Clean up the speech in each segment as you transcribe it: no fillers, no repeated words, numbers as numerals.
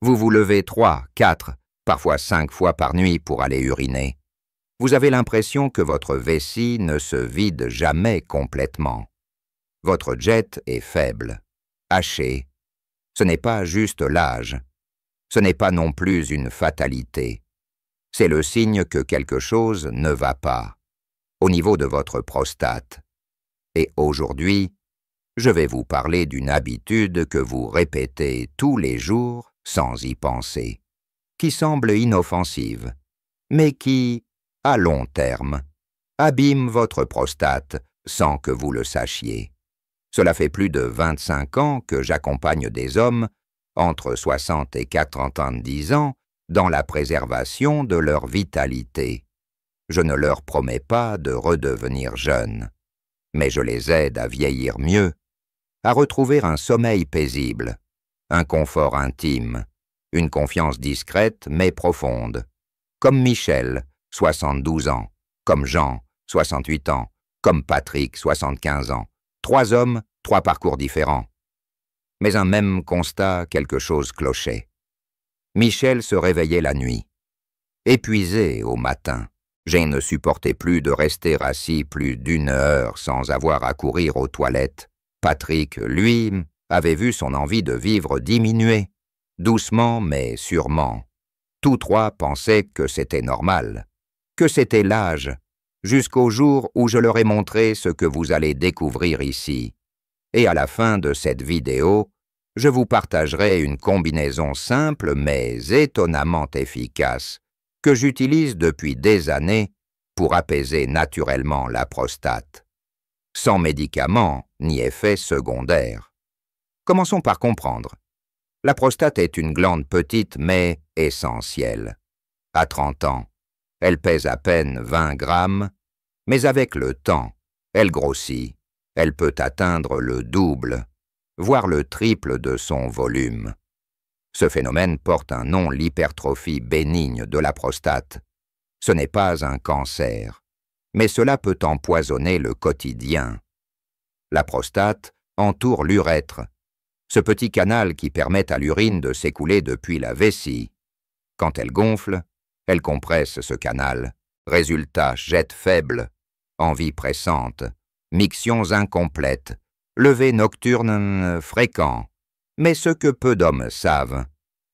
Vous vous levez 3, 4, parfois 5 fois par nuit pour aller uriner. Vous avez l'impression que votre vessie ne se vide jamais complètement. Votre jet est faible, haché. Ce n'est pas juste l'âge. Ce n'est pas non plus une fatalité. C'est le signe que quelque chose ne va pas, au niveau de votre prostate. Et aujourd'hui, je vais vous parler d'une habitude que vous répétez tous les jours sans y penser, qui semble inoffensive, mais qui, à long terme, abîme votre prostate sans que vous le sachiez. Cela fait plus de 25 ans que j'accompagne des hommes, entre 60 et 90 ans, dans la préservation de leur vitalité. Je ne leur promets pas de redevenir jeunes, mais je les aide à vieillir mieux, à retrouver un sommeil paisible, un confort intime, une confiance discrète mais profonde, comme Michel, 72 ans, comme Jean, 68 ans, comme Patrick, 75 ans. 3 hommes, 3 parcours différents. Mais un même constat, quelque chose clochait. Michel se réveillait la nuit. Épuisé au matin, je ne supportais plus de rester assis plus d'1 heure sans avoir à courir aux toilettes. Patrick, lui, avait vu son envie de vivre diminuer, doucement mais sûrement. Tous 3 pensaient que c'était normal, que c'était l'âge, jusqu'au jour où je leur ai montré ce que vous allez découvrir ici. Et à la fin de cette vidéo, je vous partagerai une combinaison simple mais étonnamment efficace que j'utilise depuis des années pour apaiser naturellement la prostate, sans médicaments ni effets secondaires. Commençons par comprendre. La prostate est une glande petite mais essentielle. À 30 ans, elle pèse à peine 20 grammes, mais avec le temps, elle grossit. Elle peut atteindre le double, voire le triple de son volume. Ce phénomène porte un nom, l'hypertrophie bénigne de la prostate. Ce n'est pas un cancer, mais cela peut empoisonner le quotidien. La prostate entoure l'urètre, ce petit canal qui permet à l'urine de s'écouler depuis la vessie. Quand elle gonfle, elle compresse ce canal. Résultat, jet faible, envie pressante, mictions incomplètes, levées nocturnes fréquents. Mais ce que peu d'hommes savent,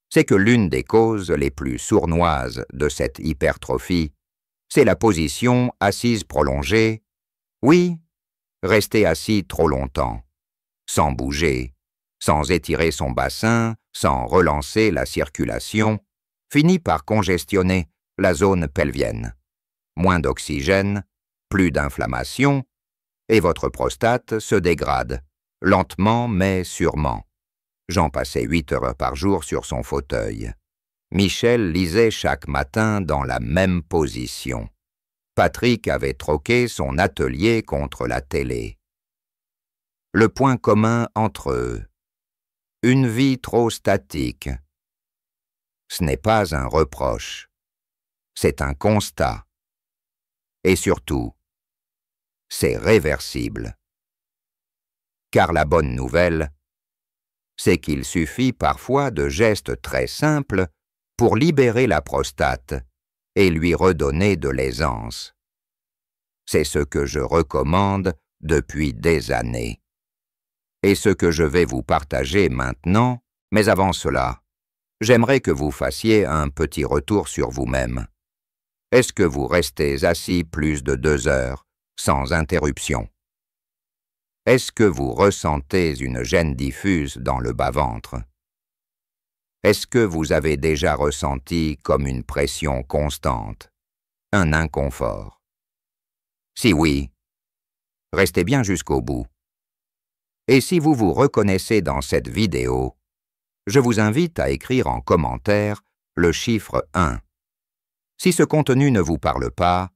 c'est que l'une des causes les plus sournoises de cette hypertrophie, c'est la position assise prolongée. Oui, rester assis trop longtemps, sans bouger, sans étirer son bassin, sans relancer la circulation, finit par congestionner la zone pelvienne. Moins d'oxygène, plus d'inflammation, et votre prostate se dégrade, lentement mais sûrement. Jean passait 8 heures par jour sur son fauteuil. Michel lisait chaque matin dans la même position. Patrick avait troqué son atelier contre la télé. Le point commun entre eux. Une vie trop statique. Ce n'est pas un reproche. C'est un constat. Et surtout, c'est réversible. Car la bonne nouvelle, c'est qu'il suffit parfois de gestes très simples pour libérer la prostate et lui redonner de l'aisance. C'est ce que je recommande depuis des années. Et ce que je vais vous partager maintenant, mais avant cela, j'aimerais que vous fassiez un petit retour sur vous-même. Est-ce que vous restez assis plus de 2 heures, sans interruption? Est-ce que vous ressentez une gêne diffuse dans le bas-ventre? Est-ce que vous avez déjà ressenti comme une pression constante, un inconfort? Si oui, restez bien jusqu'au bout. Et si vous vous reconnaissez dans cette vidéo, je vous invite à écrire en commentaire le chiffre 1. Si ce contenu ne vous parle pas,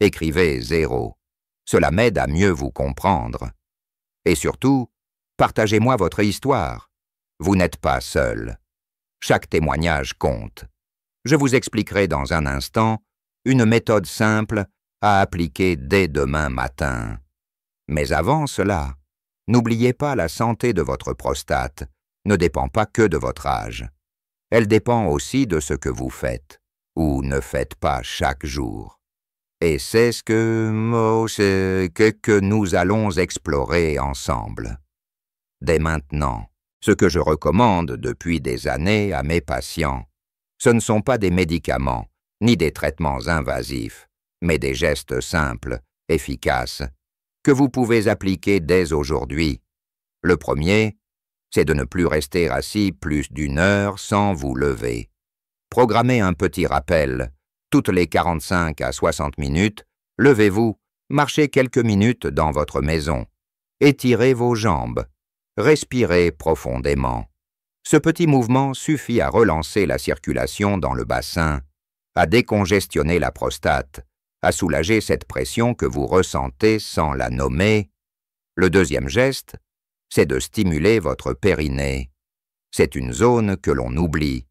écrivez 0. Cela m'aide à mieux vous comprendre. Et surtout, partagez-moi votre histoire. Vous n'êtes pas seul. Chaque témoignage compte. Je vous expliquerai dans un instant une méthode simple à appliquer dès demain matin. Mais avant cela, n'oubliez pas, la santé de votre prostate ne dépend pas que de votre âge. Elle dépend aussi de ce que vous faites, ou ne faites pas chaque jour. Et c'est ce que nous allons explorer ensemble. Dès maintenant, ce que je recommande depuis des années à mes patients, ce ne sont pas des médicaments, ni des traitements invasifs, mais des gestes simples, efficaces, que vous pouvez appliquer dès aujourd'hui. Le premier, c'est de ne plus rester assis plus d'1 heure sans vous lever. Programmez un petit rappel. Toutes les 45 à 60 minutes, levez-vous, marchez quelques minutes dans votre maison. Étirez vos jambes. Respirez profondément. Ce petit mouvement suffit à relancer la circulation dans le bassin, à décongestionner la prostate, à soulager cette pression que vous ressentez sans la nommer. Le deuxième geste, c'est de stimuler votre périnée. C'est une zone que l'on oublie,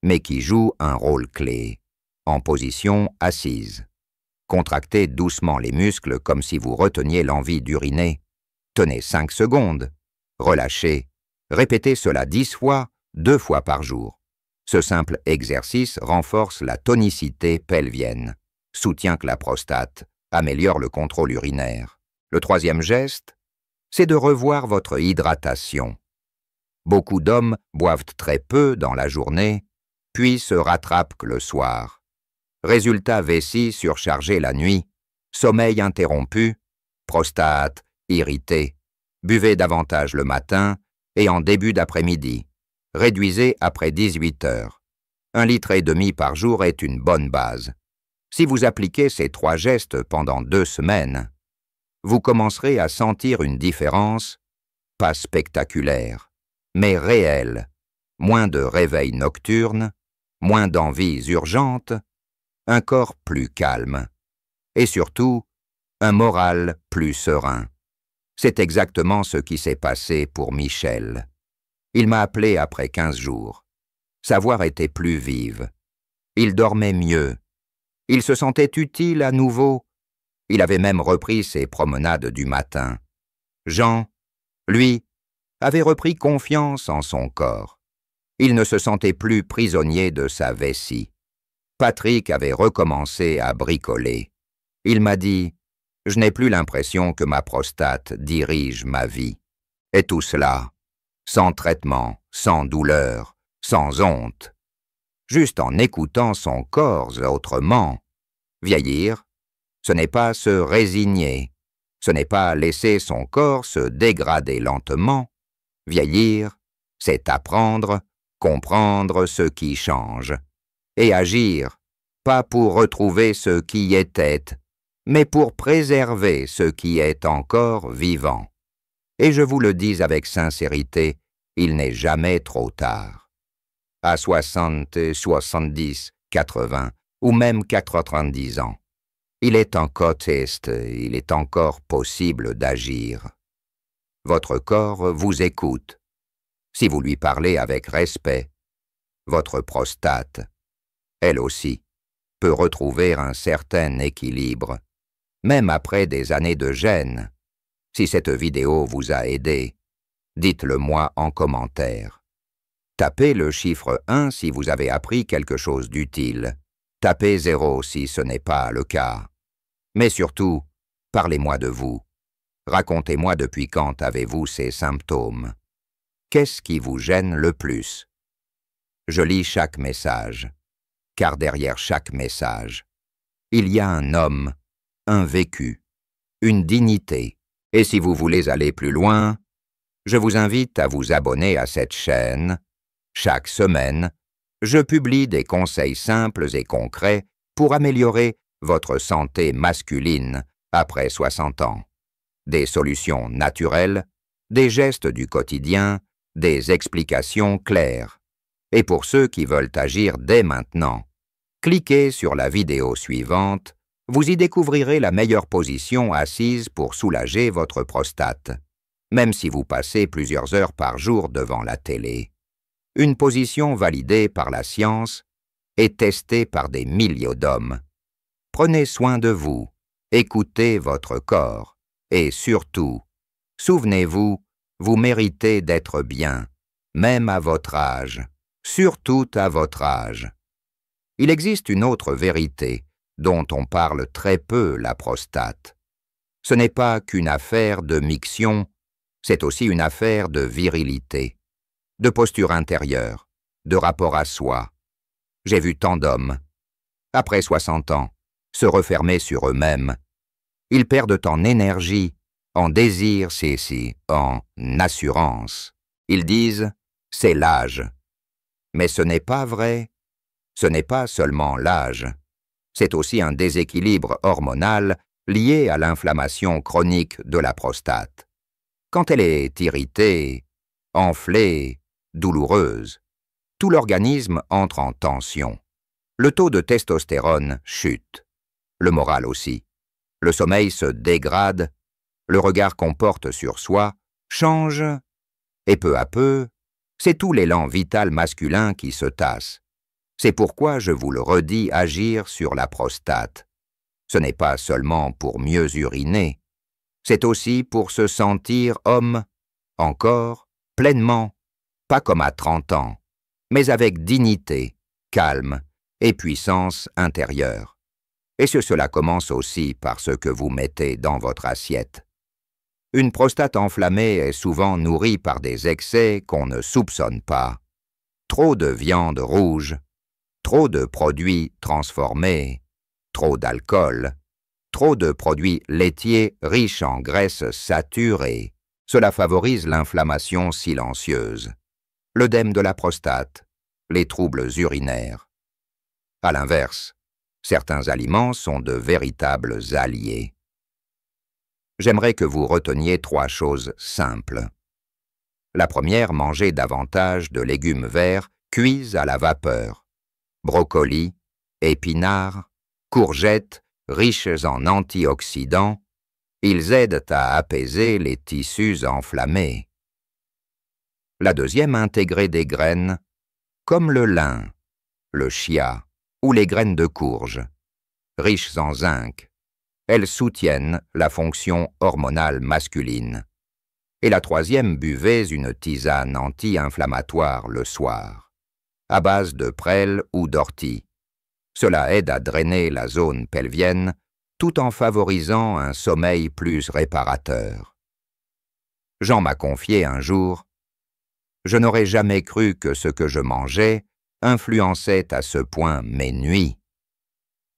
mais qui joue un rôle clé. En position assise. Contractez doucement les muscles comme si vous reteniez l'envie d'uriner. Tenez 5 secondes. Relâchez. Répétez cela 10 fois, 2 fois par jour. Ce simple exercice renforce la tonicité pelvienne, soutient que la prostate, améliore le contrôle urinaire. Le troisième geste, c'est de revoir votre hydratation. Beaucoup d'hommes boivent très peu dans la journée, puis se rattrapent que le soir. Résultat, vessie surchargée la nuit, sommeil interrompu, prostate irritée. Buvez davantage le matin et en début d'après-midi. Réduisez après 18 heures. 1,5 litre par jour est une bonne base. Si vous appliquez ces 3 gestes pendant 2 semaines, vous commencerez à sentir une différence, pas spectaculaire, mais réelle. Moins de réveils nocturnes, moins d'envies urgentes, un corps plus calme, et surtout, un moral plus serein. C'est exactement ce qui s'est passé pour Michel. Il m'a appelé après 15 jours. Sa voix était plus vive. Il dormait mieux. Il se sentait utile à nouveau. Il avait même repris ses promenades du matin. Jean, lui, avait repris confiance en son corps. Il ne se sentait plus prisonnier de sa vessie. Patrick avait recommencé à bricoler. Il m'a dit « Je n'ai plus l'impression que ma prostate dirige ma vie. » Et tout cela, sans traitement, sans douleur, sans honte. Juste en écoutant son corps autrement. Vieillir, ce n'est pas se résigner. Ce n'est pas laisser son corps se dégrader lentement. Vieillir, c'est apprendre, comprendre ce qui change. Et agir, pas pour retrouver ce qui était, mais pour préserver ce qui est encore vivant. Et je vous le dis avec sincérité, il n'est jamais trop tard. À 60, 70, 80 ou même 90 ans, il est encore possible d'agir. Votre corps vous écoute. Si vous lui parlez avec respect, votre prostate, elle aussi, peut retrouver un certain équilibre, même après des années de gêne. Si cette vidéo vous a aidé, dites-le moi en commentaire. Tapez le chiffre 1 si vous avez appris quelque chose d'utile. Tapez 0 si ce n'est pas le cas. Mais surtout, parlez-moi de vous. Racontez-moi depuis quand avez-vous ces symptômes. Qu'est-ce qui vous gêne le plus? Je lis chaque message. Car derrière chaque message, il y a un homme, un vécu, une dignité. Et si vous voulez aller plus loin, je vous invite à vous abonner à cette chaîne. Chaque semaine, je publie des conseils simples et concrets pour améliorer votre santé masculine après 60 ans. Des solutions naturelles, des gestes du quotidien, des explications claires. Et pour ceux qui veulent agir dès maintenant, cliquez sur la vidéo suivante, vous y découvrirez la meilleure position assise pour soulager votre prostate, même si vous passez plusieurs heures par jour devant la télé. Une position validée par la science et testée par des milliers d'hommes. Prenez soin de vous, écoutez votre corps et surtout, souvenez-vous, vous méritez d'être bien, même à votre âge. surtout à votre âge. Il existe une autre vérité, dont on parle très peu, la prostate. Ce n'est pas qu'une affaire de miction, c'est aussi une affaire de virilité, de posture intérieure, de rapport à soi. J'ai vu tant d'hommes, après 60 ans, se refermer sur eux-mêmes. Ils perdent en énergie, en désir, en assurance. Ils disent « c'est l'âge ». Mais ce n'est pas vrai. Ce n'est pas seulement l'âge. C'est aussi un déséquilibre hormonal lié à l'inflammation chronique de la prostate. Quand elle est irritée, enflée, douloureuse, tout l'organisme entre en tension. Le taux de testostérone chute. Le moral aussi. Le sommeil se dégrade. Le regard qu'on porte sur soi change. Et peu à peu, c'est tout l'élan vital masculin qui se tasse. C'est pourquoi je vous le redis, agir sur la prostate. Ce n'est pas seulement pour mieux uriner, c'est aussi pour se sentir homme, encore, pleinement, pas comme à 30 ans, mais avec dignité, calme et puissance intérieure. Et cela commence aussi par ce que vous mettez dans votre assiette. Une prostate enflammée est souvent nourrie par des excès qu'on ne soupçonne pas. Trop de viande rouge, trop de produits transformés, trop d'alcool, trop de produits laitiers riches en graisses saturées. Cela favorise l'inflammation silencieuse, l'œdème de la prostate, les troubles urinaires. À l'inverse, certains aliments sont de véritables alliés. J'aimerais que vous reteniez 3 choses simples. La première, mangez davantage de légumes verts cuits à la vapeur. Brocolis, épinards, courgettes, riches en antioxydants, ils aident à apaiser les tissus enflammés. La deuxième, intégrer des graines, comme le lin, le chia ou les graines de courge, riches en zinc. Elles soutiennent la fonction hormonale masculine. Et la troisième, buvez une tisane anti-inflammatoire le soir, à base de prêle ou d'ortie. Cela aide à drainer la zone pelvienne tout en favorisant un sommeil plus réparateur. Jean m'a confié un jour « Je n'aurais jamais cru que ce que je mangeais influençait à ce point mes nuits. »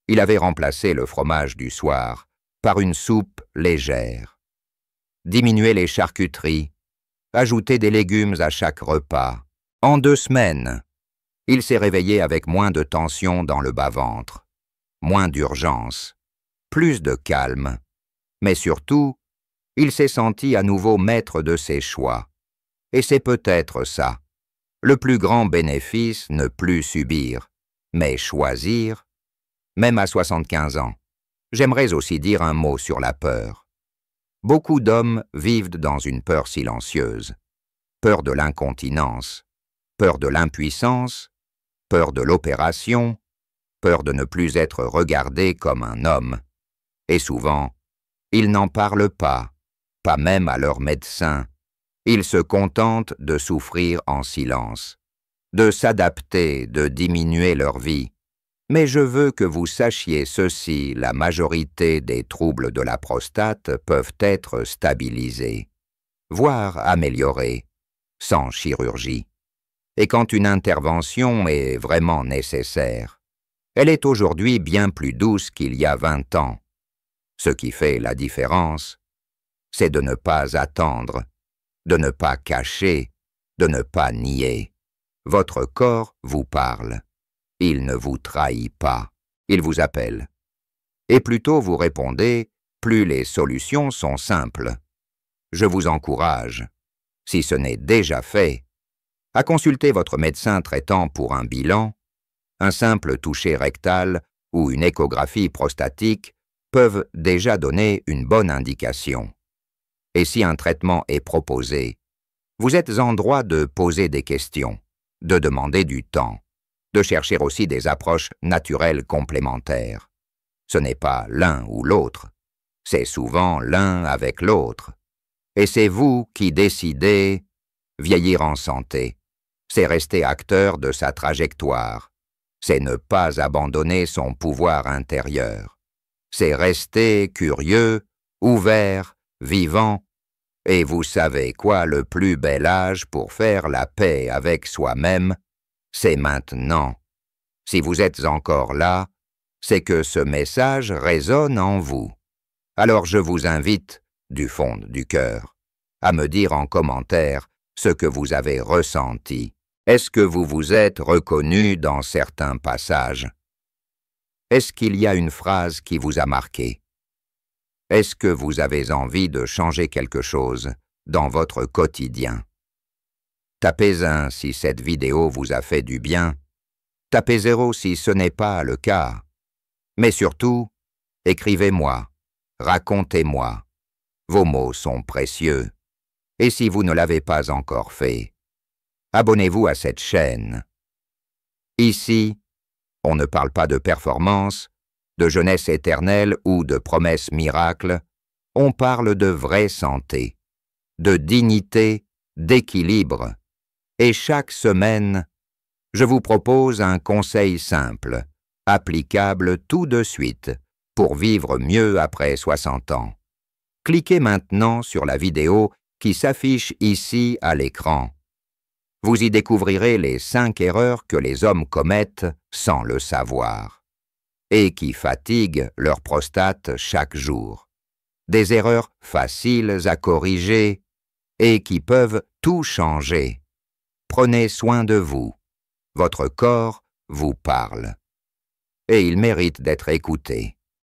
Il avait remplacé le fromage du soir par une soupe légère. Diminuer les charcuteries, ajouter des légumes à chaque repas. En 2 semaines, il s'est réveillé avec moins de tension dans le bas-ventre, moins d'urgence, plus de calme, mais surtout, il s'est senti à nouveau maître de ses choix. Et c'est peut-être ça, le plus grand bénéfice, ne plus subir, mais choisir, même à 75 ans. J'aimerais aussi dire un mot sur la peur. Beaucoup d'hommes vivent dans une peur silencieuse. Peur de l'incontinence, peur de l'impuissance, peur de l'opération, peur de ne plus être regardé comme un homme. Et souvent, ils n'en parlent pas même à leur médecin. Ils se contentent de souffrir en silence, de s'adapter, de diminuer leur vie. Mais je veux que vous sachiez ceci, la majorité des troubles de la prostate peuvent être stabilisés, voire améliorés, sans chirurgie. Et quand une intervention est vraiment nécessaire, elle est aujourd'hui bien plus douce qu'il y a 20 ans. Ce qui fait la différence, c'est de ne pas attendre, de ne pas cacher, de ne pas nier. Votre corps vous parle. Il ne vous trahit pas. Il vous appelle. Et plus tôt vous répondez, plus les solutions sont simples. Je vous encourage, si ce n'est déjà fait, à consulter votre médecin traitant pour un bilan. Un simple toucher rectal ou une échographie prostatique peuvent déjà donner une bonne indication. Et si un traitement est proposé, vous êtes en droit de poser des questions, de demander du temps, de chercher aussi des approches naturelles complémentaires. Ce n'est pas l'un ou l'autre, c'est souvent l'un avec l'autre. Et c'est vous qui décidez vieillir en santé. c'est rester acteur de sa trajectoire, c'est ne pas abandonner son pouvoir intérieur, c'est rester curieux, ouvert, vivant, et vous savez quoi, le plus bel âge pour faire la paix avec soi-même, c'est maintenant. Si vous êtes encore là, c'est que ce message résonne en vous. Alors je vous invite, du fond du cœur, à me dire en commentaire ce que vous avez ressenti. Est-ce que vous vous êtes reconnu dans certains passages? Est-ce qu'il y a une phrase qui vous a marqué? Est-ce que vous avez envie de changer quelque chose dans votre quotidien? Tapez 1 si cette vidéo vous a fait du bien. Tapez 0 si ce n'est pas le cas. Mais surtout, écrivez-moi, racontez-moi. Vos mots sont précieux. Et si vous ne l'avez pas encore fait, abonnez-vous à cette chaîne. Ici, on ne parle pas de performance, de jeunesse éternelle ou de promesses miracles, on parle de vraie santé, de dignité, d'équilibre. Et chaque semaine, je vous propose un conseil simple, applicable tout de suite, pour vivre mieux après 60 ans. Cliquez maintenant sur la vidéo qui s'affiche ici à l'écran. Vous y découvrirez les 5 erreurs que les hommes commettent sans le savoir, et qui fatiguent leur prostate chaque jour. Des erreurs faciles à corriger et qui peuvent tout changer. Prenez soin de vous. Votre corps vous parle. Et il mérite d'être écouté.